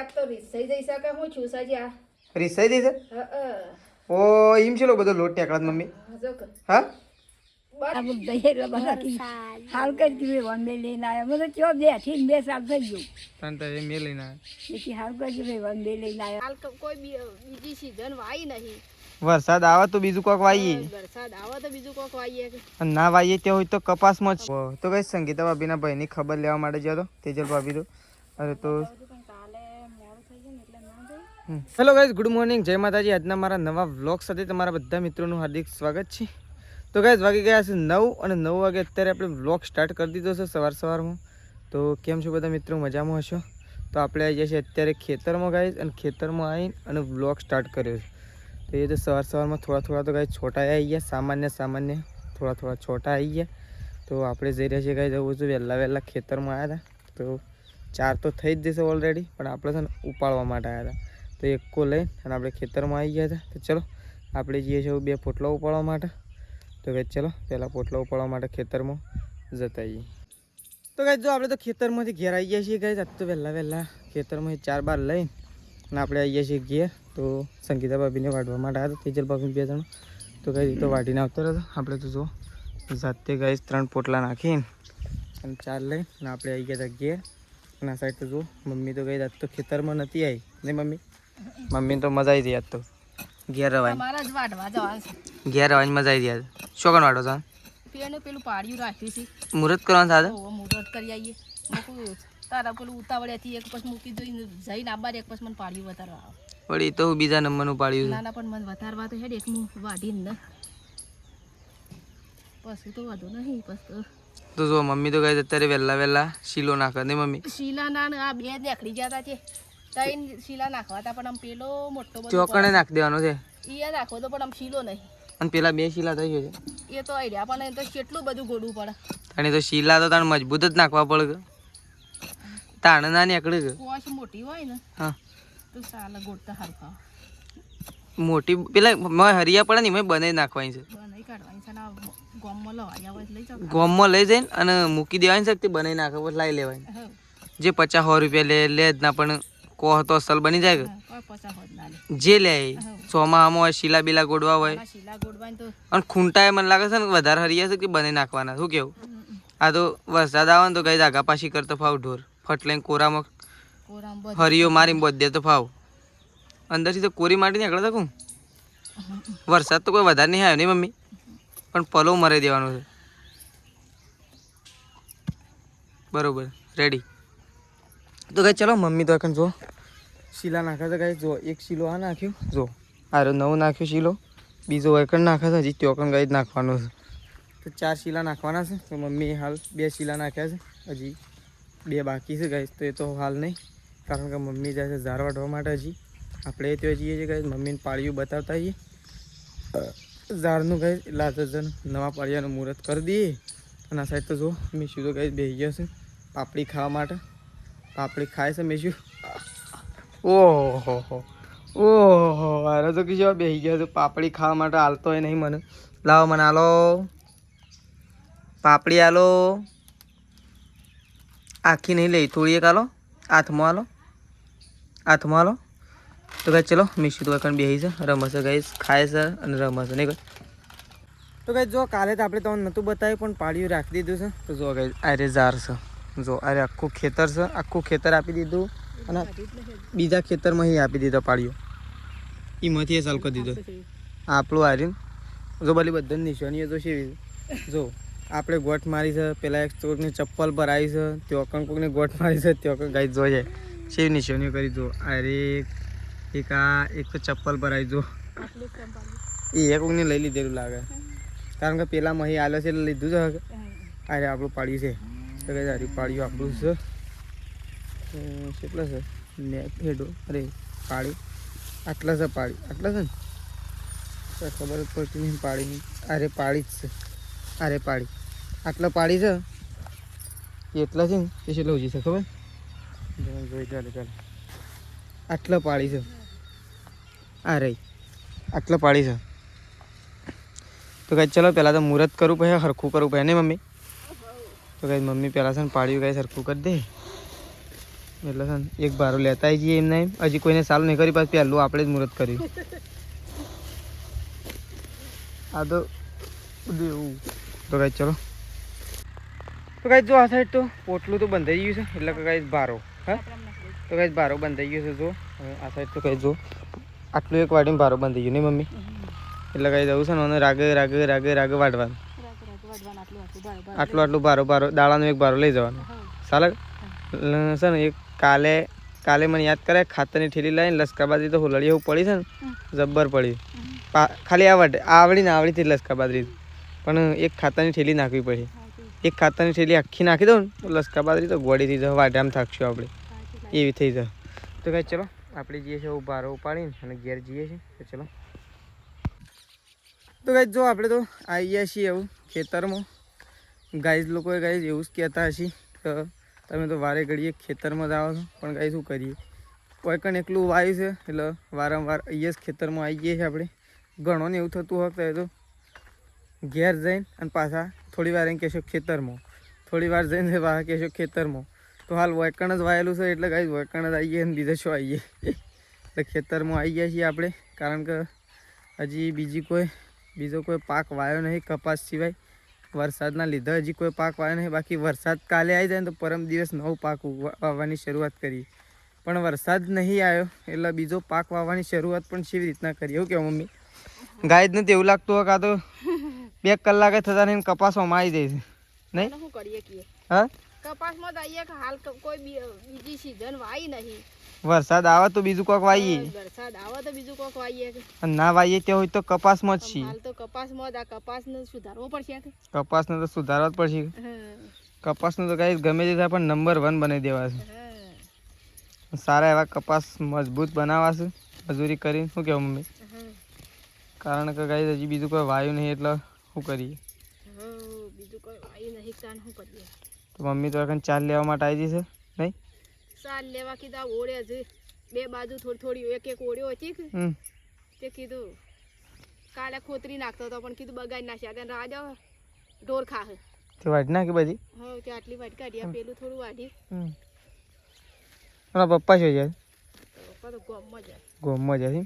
આ તો રીસાઈ જઈ શકે હું છું સાજી આ રીસાઈ દે છે ઓ એમ છે બધો લોટ ટેકડા મમ્મી જો કે હા अब दहेर बाकी हाल कर दिए वन में लेना आया मतलब क्यों दे ठीक 2 साल થઈ ગયું તન તો એ મે લઈને લેકી હાલ कर दिए वन में लेना आया હાલ કોઈ બીજી સીઝન વાઈ નહીં વરસાદ આવે તો બીજું કોક વાઈએ વરસાદ આવે તો બીજું કોક વાઈએ કે અને ના વાઈએ તે હોય તો કપાસમાં જ તો કઈ સંગીતા ભાભીના ભાઈની ખબર લેવા માટે જતો તેજલ ભાભી તો અરે તો હેલો ગાઈઝ ગુડ મોર્નિંગ જય માતાજી આજના મારા નવા વ્લોગ સાથે તમારા બધા મિત્રોનું હાર્દિક સ્વાગત છે તો ગાઈઝ વાગી ગયા છે 9 અને 9 વાગે અત્યારે આપણે વ્લોગ સ્ટાર્ટ કરી દીધો છે સવારમાં તો કેમ છો બધા મિત્રો મજામાં હશો તો આપણે આવી જઈએ છીએ અત્યારે ખેતરમાં ગાઈઝ અને ખેતરમાં આવીને અને વ્લોગ સ્ટાર્ટ કર્યો છે તો એ તો સવારમાં થોડા તો ગાઈઝ છોટા આવી ગયા સામાન્ય થોડા છોટા આવી ગયા તો આપણે જઈ રહ્યા છીએ ગાઈઝ જવું છું વહેલા ખેતરમાં આવ્યા હતા તો 4 તો થઈ જ જશે ઓલરેડી પણ આપણે છે ને ઉપાડવા માટે આવ્યા હતા તો એકો લઈને અને આપણે ખેતરમાં આવી ગયા હતા તો ચલો આપણે જઈએ છીએ 2 પોટલા ઉપાડવા માટે તો ગાઈઝ ચલો પહેલાં પોટલા ઉપાડવા માટે ખેતરમાં જતા આવીએ તો ગાઈઝ જો આપણે તો ખેતરમાંથી ઘેર આવી ગયા છીએ ગાઈઝ આજ તો વહેલા ખેતરમાંથી 4 બાર લઈને અને આપણે આવી ગયા છીએ ઘેર તો સંગીતા ભાભીને વાઢવા માટે આવ્યા હતા તેજલ ભાભી 2 જણ તો ગાઈઝ તો વાઢીને આવતો રહ્યો આપણે તો જો જાતે ગાઈઝ 3 પોટલા નાખીને અને 4 લઈને અને આપણે આવી ગયા હતા ઘેર અને આ સાઈડ તો જો મમ્મી તો ગઈ આજ તો ખેતરમાં નથી આવી નહીં મમ્મી તો મજા આવી હતી આજ તો ઘેર રવાય મારા જ વાટવા જવાનું છે ઘેર રવાની મજા આવી હતી આજ શું કરવા વાટો છો પેલું પાડ્યું રાખ્યું છે મુહૂર્ત કરવાનું સાથે મુહૂર્ત કરી આવીએ તારા પેલું ઉતાવળ્યાથી એક પછી મૂકી જોઈને જઈને આબાર એક પછી મને પાડ્યું વધારવા વળી તો બીજા નંબરનું પાડ્યું નાના પણ મને વધારવા તો હેડ એક હું વાઢીને ને પછી તો વાંધો નહીં પછી તો જો મમ્મી તો ગઈ અત્યારે વહેલા શીલો નાખે નહીં મમ્મી શીલા ના આ 2 નીકળી ગયા છે 3 શીલા નાખવા હતા પણ આમ પેલો મોટો બધો ચોકણે નાખી દેવાનો છે એ નાખો તો પણ આમ શીલો નહીં અને પેલા 2 શીલા થઈ ગયો છે એ તો આઈ રહ્યા પણ એ તો કેટલું બધું ગોડવું પડે અને તો શીલા તો તાણ મજબૂત જ નાખવા પડે તાણ ના નીકળે કે કોશ મોટી હોય ને હા તો સાલા ગોડતા હરખા મોટી પેલા મેં હરિયા પડે ને મેં બનાવી નાખવાની છે બનાવી કાઢવાની છે ને ગોમમાં લવાયા હોય લઈ જાવ ગોમમાં લઈ જઈને અને મૂકી દેવાની છે તે બનાવી નાખે પછી લાવી લેવાની જે 50-100 રૂપિયા લે જ ના પણ કોહ તો અસલ બની જાય કે જે લે ચોમામાં હોય શીલા બીલા ગોડવા હોય અને ખૂંટાએ મને લાગે છે ને વધારે હરિયા છે કે બનાવી નાખવાના શું કેવું આ તો વરસાદ આવે ને તો કઈ આગા પાછી કરતો ફાવ ઢોર ફટ લઈને કોરામાં હરિયો મારી બધે તો ફાવ અંદરથી તો કોરી માટી નીકળે તો કું વરસાદ તો કોઈ વધારે નહીં આવ્યો નહીં મમ્મી પણ પલો મરી દેવાનો છે બરોબર રેડી તો કઈ ચલો મમ્મી તો એકન જો શીલા નાખે તો કઈ જો 1 શીલો આ નાખ્યું જો આ 9 નાખ્યો શીલો બીજો એકન નાખે છે હજી ત્યોકન કઈ જ નાખવાનો છે તો 4 શીલા નાખવાના છે તો મમ્મી હાલ 2 શીલા નાખ્યા છે હજી 2 બાકી છે ગાઈસ તો એ તો હાલ નહીં કારણ કે મમ્મી જાય છે ઝાર વાટવા માટે હજી આપણે ત્યાં જઈએ છીએ ગાઈસ મમ્મીને પાળિયું બતાવતા જઈએ ઝાડનું ગાઈસ એટલે જન નવા પાળિયાનું મુહૂર્ત કરી દઈએ અને આ સાઈડ તો જો મીશુ તો ગાઈસ બેસી ગયો છે પાપડી ખાવા માટે પાપડી ખાય છે મીશુ ઓહો અરે તો કીધું બેસી ગયો છે પાપડી ખાવા માટે હાલતો હોય નહીં મને લાવો મને હાલો પાપડી હાલો આખી નહીં લઈ થોડી એક હાલો હાથમાં હાલો તો ગાઈસ ચલો મીશુ તો કણ બેહી છે રમશે ગાઈસ ખાય છે અને રમશે નહીં તો ગાઈસ જો કાલે તો આપણે તમને નહોતું બતાવ્યું પણ પાળિયું રાખી દીધું છે તો જો ગાઈસ અરે ઝાર છે જો અરે આખું ખેતર છે આખું ખેતર આપી દીધું અને બીજા ખેતરમાં આપી દીધો પાળિયો એમાંથી ચાલુ કરી દીધો આપણું આર્યન જો ભલે બધાની નિશાનીઓ તો છે જો આપણે ગોઠ મારી છે પેલા એક ચોકની ચપ્પલ પર આવી છે ત્યાં કોકની ગોઠ મારી છે ત્યાં ગાઈસ જોઈએ છે નિશાનીઓ કરી જો અરે એક તો ચપ્પલ પર આવી જો એ એકને લઈ લીધેલું લાગે કારણ કે પેલા મહી આલ્યો છે એટલે લીધું છે અરે આપણું પાડ્યું છે તો કે હારી પાડ્યું આપણું છે કેટલા છે ને હેડો અરે પાડ્યું આટલા છે આટલા છે ને ખબર જ પડતી નહીં પાડી અરે પાડી જ છે અરે પાડી આટલા પાડી છે એટલા છે ને એ કેટલા ઉજી છે ખબર જોઈ ચાલે આટલા પાડી છે આ રહી આટલા પાડી છે તો કઈ ચલો પહેલાં તો મુહૂર્ત કરું પછી સરખું કરવું પડે નહીં મમ્મી તો કઈ મમ્મી પહેલાં છે ને પાડ્યું કઈ સરખું કરી દે એટલે છે ને એક ભારો લેતા જઈએ એમને એમ. હજી કોઈને સારું નહીં કરી પાછું પહેલું આપણે જ મુહૂર્ત કર્યું. આ તો બધું એવું. તો કાંઈ ચલો તો કાંઈ જો આ સાઈડ તો પોટલું તો બંધાઈ ગયું છે એટલે કે કાંઈ ભારો હા તો કાંઈ ભારો બંધાઈ ગયો છે જો આ સાઈડ તો કાંઈ જો આટલું એક વાડીમાં ભારો બંધાઈ ગયું નહીં મમ્મી એટલે કાંઈ જવું છે ને અને રાગે રાગે રાગે રાગે વાઢવાનું આટલું ભારો દાડાનો એક ભારો લઈ જવાનો ચાલે છે ને એક કાલે મને યાદ કરે ખાતરની ઠેલી લાવીને લસકાબાદરી તો હોલડી એવું પડી છે ને જબ્બર પડી ખાલી આવડીથી લસકાબાદરી પણ એક ખાતરની ઠેલી નાખવી પડી એક ખાતરની ઠેલી આખી નાખી દઉં ને તો લસકાબાદરી તો ગોળી થઈ જાય વાઢામાં થાકશું આપણે એવી થઈ જાય તો કાંઈ ચલો આપણે જઈએ છીએ ભારો ઉપાડીને અને ઘેર જઈએ છીએ તો ચલો તો કાંઈ જો આપણે તો આવી ગયા છીએ એવું ખેતરમાં ગાઈઝ લોકોએ ગાઈઝ એવું જ કહેતા હશે કે તમે તો વારે ઘડીએ ખેતરમાં જ આવો છો પણ કાંઈ શું કરીએ કોઈ કણ એકલું વાવ્યું છે એટલે વારંવાર અહીંયા જ ખેતરમાં આવી જઈએ છીએ આપણે ઘણો ને એવું થતું હોય તો ઘેર જઈને અને પાછા થોડી વાર એમ કહેશો ખેતરમાં થોડી વાર જઈને પાછા કહેશો ખેતરમાં તો હાલ વૈકણ જ વાયેલું છે એટલે કાંઈ વૈકણ જ આવીએ અને બીજા શું આવીએ એટલે ખેતરમાં આવી ગયા છીએ આપણે કારણ કે હજી બીજો કોઈ પાક વાયો નહીં કપાસ સિવાય વરસાદના લીધે હજી કોઈ પાક વાયો નહીં બાકી વરસાદ કાલે આવી જાય ને તો પરમ દિવસ નવો પાક વાવવાની શરૂઆત કરીએ પણ વરસાદ નહીં આવ્યો એટલે બીજો પાક વાવવાની શરૂઆત પણ કેવી રીતના કરીએ એવું કેવું મમ્મી ગાય જ નથી એવું લાગતું હોય કાં તો 2 કલાકે થતા નહીં કપાસમાં આવી જાય છે નહીં શું કરીએ કે હા કપાસમાં તો આઈએ કે હાલ કોઈ બીજી સીઝન વાઈ નહીં વરસાદ આવે તો બીજું કોક વાઈએ વરસાદ આવે તો બીજું કોક વાઈએ અને ના વાઈએ તે હોય તો કપાસમાં જ છીએ હાલ તો કપાસમાં જ આ કપાસને સુધારવો પડશે કપાસને તો સુધારવા જ પડશે કપાસનું તો કાંઈ ગમે તે થાય પણ નંબર 1 બનાવી દેવા છે સારા એવા કપાસ મજબૂત બનાવવા છે મજૂરી કરીને શું કહેવું મમ્મી કારણ કે કાંઈ હજી બીજું કોઈ વાયું નહીં એટલે શું કરીએ બીજું કોઈ વાયું નહીં કારણ શું કરીએ તો મમ્મી તો এখন ચાલ લેવા માટે આવી છે નહીં ચાલ લેવા કીધા ઓળે જ બે બાજુ થોડી એક ઓળ્યો હતી તે કીધું કાલે ખોતરી નાખતો હતો પણ કીધું બગાડી નાખ્યા ત્યાં રાજા ઢોર ખાહે તે વાઢ નાખી બધી હા તે આટલી વાટ કાઢી પેલું થોડું વાઢી પપ્પા શું જાય પપ્પા તો ગોમમાં જાય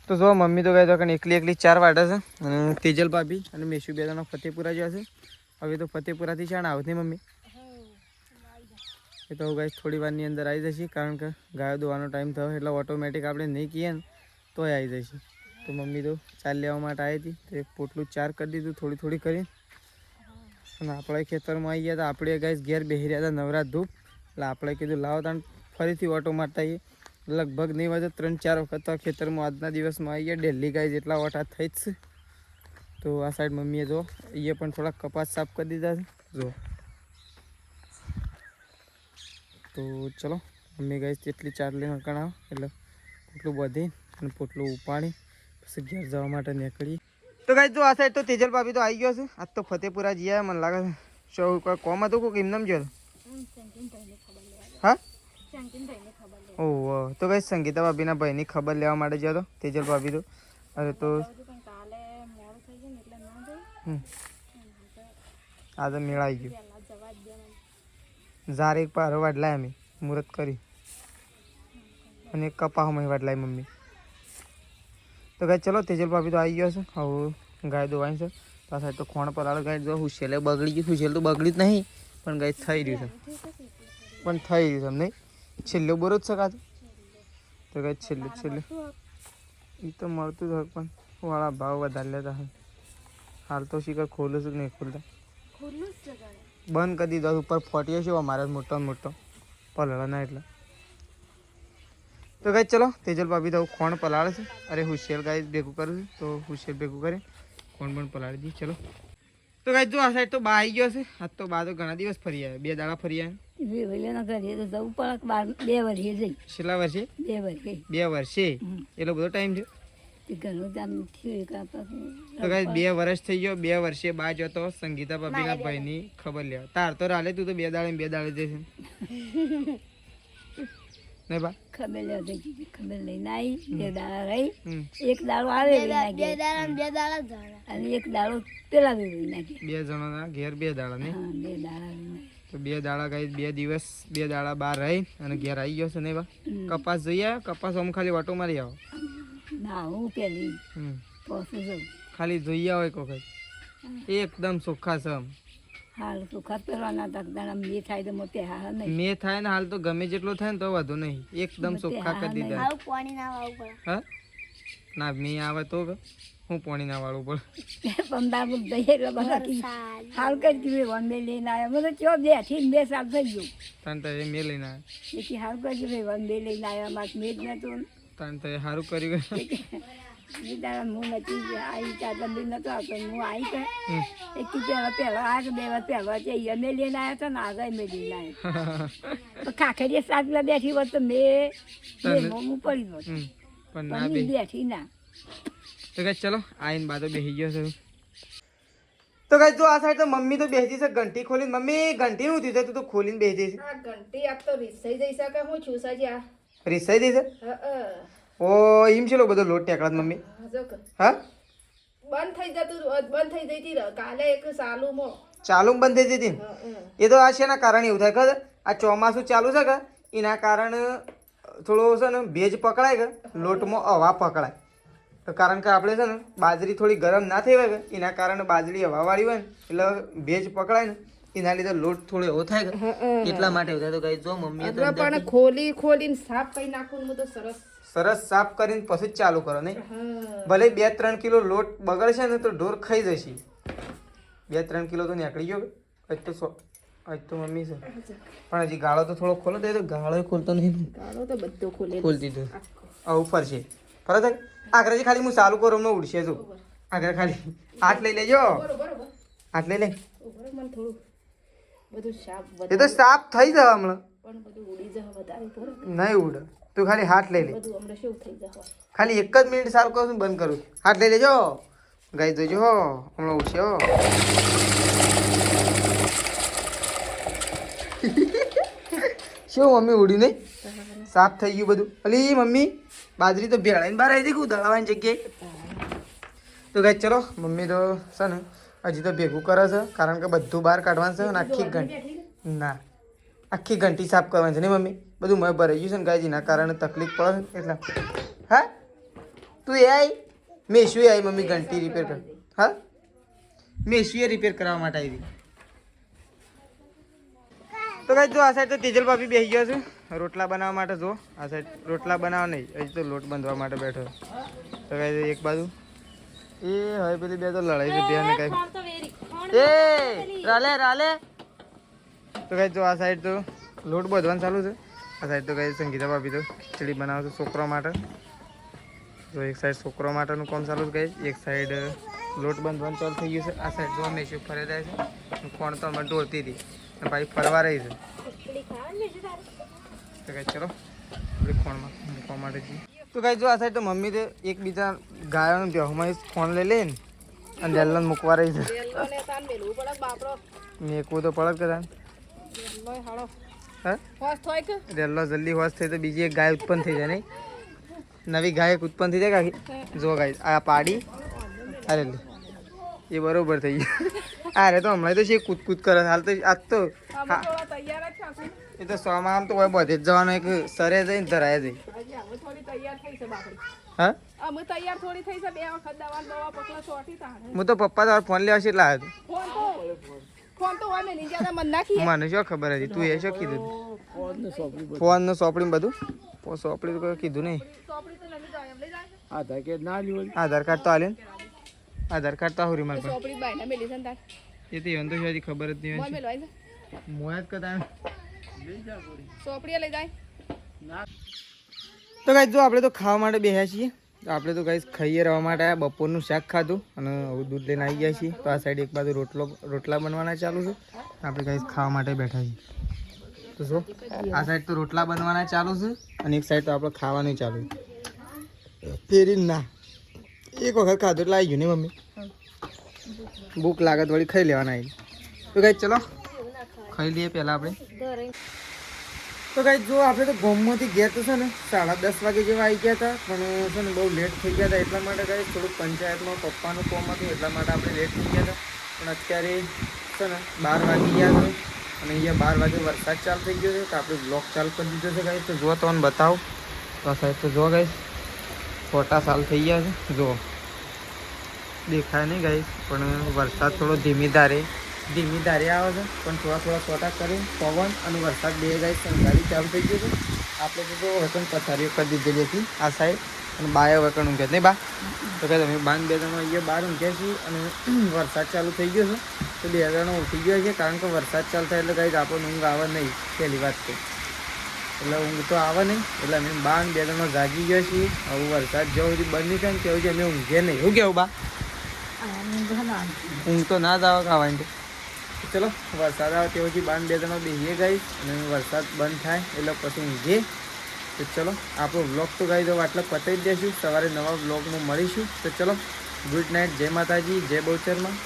તો જો મમ્મી તો કહે તો એકલી 4 વાટે છે અને તેજલ ભાભી અને મેશુ બે જણા ફતેપુરા જ્યાં છે હવે તો ફતેપુરાથી શાણ આવત નહીં મમ્મી એ તો ગાઈસ થોડી વારની અંદર આવી જશે કારણ કે ગાયો દોવાનો ટાઈમ થયો એટલે ઓટોમેટિક આપણે નહીં કહીએ ને તોય આવી જશે તો મમ્મી તો ચાલ લેવા માટે આવી હતી તો એક પોટલું 4 કરી દીધું થોડી કરીને અને આપણે ખેતરમાં આવી ગયા હતા આપણે ગાઈસ ઘેર બેસી રહ્યા હતા નવરાત ધૂપ એટલે આપણે કીધું લાવો તાણ ફરીથી ઓટો મારતા આવીએ લગભગ નહીં વાગે 3-4 વખત તો ખેતરમાં આજના દિવસમાં આવી ગયા ડેલી ગાઈસ જેટલા ઓટા થઈ જ છે તો આ સાઈડ મમ્મીએ જો એ પણ થોડા કપાસ સાફ કરી દીધા છે જો તો ચલો મમ્મી ગાઈસ જેટલી 4 લઈને કણાવ એટલે પોટલું બાંધી અને પોટલું ઉપાડી પછી ઘેર જવા માટે નીકળીએ તો ગાઈસ જો આ સાઈડ તો તેજલ ભાભી તો આવી ગયો છે આજ તો ફતેપુરા જઈએ મને લાગે છે શું કોઈ કોમ હતું કોઈ એમ ગયો હા ઓહ તો ગાઈસ સંગીતા ભાભીના ભાઈની ખબર લેવા માટે ગયો હતો તેજલ ભાભી તો અરે તો આ તો મેળાઈ ગયું ઝાર એક પારો વાટલાય અમે મુહૂર્ત કરી અને એક કપાહમાં વાટલાય મમ્મી તો ગાય ચલો તેજલ ભાભી તો આવી ગયો છે હવે ગાય દોવાની છે પાછા તો ખોણ પર આવે ગાય જો હુશેલે બગડી ગયું હુશેલ તો બગડી જ નહીં પણ ગાય થઈ રહ્યું છે પણ થઈ રહ્યું છે નહીં છેલ્લો બોરો જ શકાતું તો ગાય છેલ્લે એ તો મળતું જ હોય પણ વાળા ભાવ વધારે લેતા હોય હાલ તો શિખર ખોલું છું કે નહીં ખોલતા બંધ કરી દીધો ઉપર ફોટ્યો છે અમારે મોટો પલાળાના એટલે તો ગાય ચલો તેજલ ભાભી તો ખોણ પલાળે છે અરે હુશિયાર ગાય ભેગું કરું છું તો હુશિયાર ભેગું કરે ખોણ પણ પલાળી દી ચલો તો ગાય જો આ સાઈડ તો બા આવી ગયો છે આજ તો બા તો ઘણા દિવસ ફરી આવ્યા 2 દાડા ફરી આવ્યા કરીએ તો જવું પડે 2 વર્ષે જઈ છેલ્લા વર્ષે 2 વર્ષે એટલો બધો ટાઈમ છે ઘણું કામ થયું તો ગાય 2 વર્ષ થઈ ગયો 2 વર્ષે બા જતો સંગીતા ભાભીના ભાઈની ખબર લેવા તાર તો રાલે તું તો 2 દાડે જશે નહીં બા ખબર લઈને આવી 2 દાડા રહી એક દાડો આવે અને એક દાડો પેલા નાખી 2 જણાના ઘેર 2 દાડા નહીં 2 દાડા તો 2 દાડા ગાઈસ 2 દિવસ 2 દાડા બહાર રહી અને ઘેર આવી ગયો છે ને બા કપાસ જોઈ આવ્યો કપાસ આમ ખાલી વાટો મારી આવો ના હું પેલી પોસું છું ખાલી જોઈ આવો એક વખત એકદમ ચોખ્ખા છે આમ હાલ સુખાત પહેરવાના તકદાણા મે થાય તો મોતે હા નહીં મે થાય ને હાલ તો ગમે જેટલો થાય ને તો વધુ નહીં એકદમ ચોખ્ખા કરી દીધા હા ના મે આવે તો હું પાણી ના વાળું પડે પંદર દહીં હાલ કરી દીધું વન બે લઈને આવ્યા મને ચો બેઠી 2 સાલ થઈ ગયું તને તો એ મે લઈને આવ્યા એથી હાલ કરી દીધું વન બે લઈને આવ્યા મારે મેં જ નતું તને તો એ સારું કર્યું બીજા હું નથી આવી ચાર બી નતો આવતો હું આવી તો એક પહેલા આ 2 વાર પહેલા છે અમે લઈને આવ્યા હતા ને આગળ મેં લઈને આવ્યા ખાખરીએ સાતલા બેઠી હોત તો મેં હું પડી હોત પણ ના બેઠી ના તો ગાઈસ ચલો આઈન બાદો બેસી ગયો છે તો ગાઈસ જો આ સાઈડ તો મમ્મી તો બેસી છે ઘંટી ખોલીને મમ્મી ઘંટી નું થયું તું તો ખોલીને બેસી છે આ ઘંટી આ તો રીસાઈ જઈ શકે હું છું સાજી આ રીસાઈ દઈ છે ઓ એમ છે લો બધો લોટ ટેકડા મમ્મી હા બંધ થઈ જતી કાલે એક સાલુમાં ચાલુ બંધ થઈ જતી એ તો આ છે એના કારણે એવું થાય ખબર આ ચોમાસું ચાલુ છે કે એના કારણે થોડો છે ને ભેજ પકડાય કે લોટમાં હવા પકડાય તો કારણ કે આપણે છે ને બાજરી થોડી ગરમ ના થઈ હોય કે એના કારણે બાજરી હવાવાળી હોય ને એટલે ભેજ પકડાય ને એના લીધે લોટ થોડો એવો થાય કે એટલા માટે એવું થાય તો ગાઈસ જો મમ્મીએ તો પણ ખોલીને સાફ કરી નાખું હું તો સરસ સાફ કરીને પછી જ ચાલુ કરો નહીં ભલે 2-3 કિલો લોટ બગડશે ને તો ઢોર ખાઈ જશે 2-3 કિલો તો નીકળી ગયો આજ તો મમ્મી છે પણ હજી ગાળો તો થોડો ખોલો તો ગાળો ખોલતો નહીં ગાળો તો બધો ખોલી દીધું આવું ફરશે ફરત આગળ ખાલી હું ચાલુ કરું હમણાં ઉડશે તું આગળ ખાલી હાથ લઈ લેજો હાથ લઈ લે એ તો સાફ થઈ જાય હમણાં નહીં ઉડ તું ખાલી હાથ લઈ લે ખાલી 1 જ મિનિટ સારું કરું બંધ કરું હાથ લઈ લેજો ગાઈ જોજો હમણાં ઉડશે શું મમ્મી ઉડી નહીં સાફ થઈ ગયું બધું અલી મમ્મી બાજરી તો ભેળાઈને બહાર આવી દીધું દળાવાની જગ્યાએ તો ગાઈ ચલો મમ્મી તો છે ને હજી તો ભેગું કરે છે કારણ કે બધું બહાર કાઢવાનું છે અને આખી ઘંટી સાફ કરવાની છે ને મમ્મી બધું મેં ભરાઈ ગયું છે ને ગાયજીના કારણે તકલીફ પડે એટલે હા તું એ આવી મેં શું આવી મમ્મી ઘંટી રિપેર કર હા મેં શું રિપેર કરવા માટે આવી તો ગાઈ જો આ સાઈડ તો તેજલ ભાભી બેસી ગયો છે રોટલા બનાવવા માટે જો આ સાઈડ રોટલા બનાવવા નહીં હજી તો લોટ બાંધવા માટે બેઠો તો ગાઈ એક બાજુ એ હવે પેલી બે તો લડાઈ છે બે ને કઈ એ રાલે તો ગાઈ જો આ સાઈડ તો લોટ બાંધવાનું ચાલુ છે આ સાઈડ તો ગાઈ સંગીતા ભાભી તો ખીચડી બનાવે છે છોકરો માટે તો એક સાઈડ છોકરો માટેનું કામ ચાલુ છે ગાઈ એક સાઈડ લોટ બાંધવાનું ચાલુ થઈ ગયું છે આ સાઈડ જો મેસી ફરે જાય છે કોણ તો અમે દોડતી હતી અને પાછી ફરવા રહી છે તો ગાઈ ચલો આપણે ખોણમાં મૂકવા માટે જઈએ તો ગાઈ જો આ સાઈડ તો મમ્મી તો એકબીજા ગાયોને બેહમાં ફોન લઈ લઈને અને ડેલન મૂકવા રહી છે મેકવું તો પડે કે હા ડેલો જલ્દી હોશ થઈ તો બીજી એક ગાય ઉત્પન્ન થઈ જાય નહીં નવી ગાય એક ઉત્પન્ન થઈ જાય કાકી જો ગાય આ પાડી અરે એ બરોબર થઈ ગયું અરે તો હમણાં તો છે કૂદકૂદ કરે હાલ તો આજ તો એ તો સોમાં આમ તો હોય બધે જ જવાનું એક સરે જઈને ધરાય જઈ હા હું તો પપ્પા તો ફોન લેવા છે એટલે આવ્યો મને શું ખબર હતી તું એ શું કીધું ફોન નું સોંપડી બધું સોંપડી તો કીધું નહીં આધાર કાર્ડ તો આલે આધાર કાર્ડ તો આવું મારે એ તો એમ તો હજી ખબર જ નહીં મોયા જ કદા તો ગાઈસ જો આપણે તો ખાવા માટે બેસ્યા છીએ તો આપણે તો ગાઈસ ખાઈએ રહેવા માટે આ બપોરનું શાક ખાધું અને હવે દૂધ લઈને આવી ગયા છીએ તો આ સાઈડ એક બાજુ રોટલા બનવાના ચાલુ છે આપણે ગાઈસ ખાવા માટે બેઠા છીએ તો જો આ સાઈડ તો રોટલા બનવાના ચાલુ છે અને એક સાઈડ તો આપણે ખાવાનું ચાલુ ફેરી ના એક વખત ખાધું એટલે આવી ગયું ને મમ્મી ભૂખ લાગત વળી ખાઈ લેવાના આવી તો ગાઈસ ચલો ખાઈ લઈએ પહેલાં આપણે તો ગાઈસ જો આપણે તો ગામમાંથી ગયા તો છે ને 10:30 વાગે જેવા આવી ગયા હતા પણ છે ને બહુ લેટ થઈ ગયા હતા એટલા માટે ગાઈસ થોડુંક પંચાયતમાં પપ્પાનું કામ હતું એટલા માટે આપણે લેટ થઈ ગયા હતા પણ અત્યારે છે ને 12 વાગી ગયા છે અને અહીંયા 12 વાગે વરસાદ ચાલુ થઈ ગયો છે તો આપણે બ્લોક ચાલુ કરી દીધો છે ગાઈસ. તો જો તમને બતાવું તો સાહેબ તો જો ગાઈસ ફોટા ચાલુ થઈ ગયા છે. જો દેખાય નહીં ગાઈસ, પણ વરસાદ થોડો ધીમી ધારે આવે છે, પણ થોડા ફોટા કરે પવન અને વરસાદ બે ગાઈસ ગાડી ચાલુ થઈ ગયું છે. આપણે તો વતન પથારીઓ કરી દીધેલી હતી આ સાઈડ, અને બાય વતન ઊંઘ્યા નહીં બા. તો કહે તમે બાંધ 2 જણા અહીંયા બહાર ઊંઘ્યા છીએ અને વરસાદ ચાલુ થઈ ગયો છે તો 2 જણા ઉઠી ગયા છે, કારણ કે વરસાદ ચાલુ થાય એટલે ગાઈસ આપણને ઊંઘ આવે નહીં. પહેલી વાત તો એટલે ઊંઘ તો આવે નહીં, એટલે અમે 2 જણા જાગી ગયા છીએ. હવે વરસાદ જ્યાં સુધી બંધ નહીં થાય ને ત્યાં સુધી અમે ઊંઘીએ નહીં. શું કહેવું બા? ઊંઘ તો ના જ આવે ખાવાની. ચલો વરસાદ આવે ત્યાં સુધી 2 જણા બેસીએ ગાઈસ, અને વરસાદ બંધ થાય એટલે પછી ઊંઘીએ. તો ચલો આપણો વ્લોગ તો ગાઈસ હવે આટલા પતાવી જ દઈશું. સવારે નવા વ્લોગમાં મળીશું. તો ચલો ગુડ નાઇટ, જય માતાજી, જય બહુચરમાં.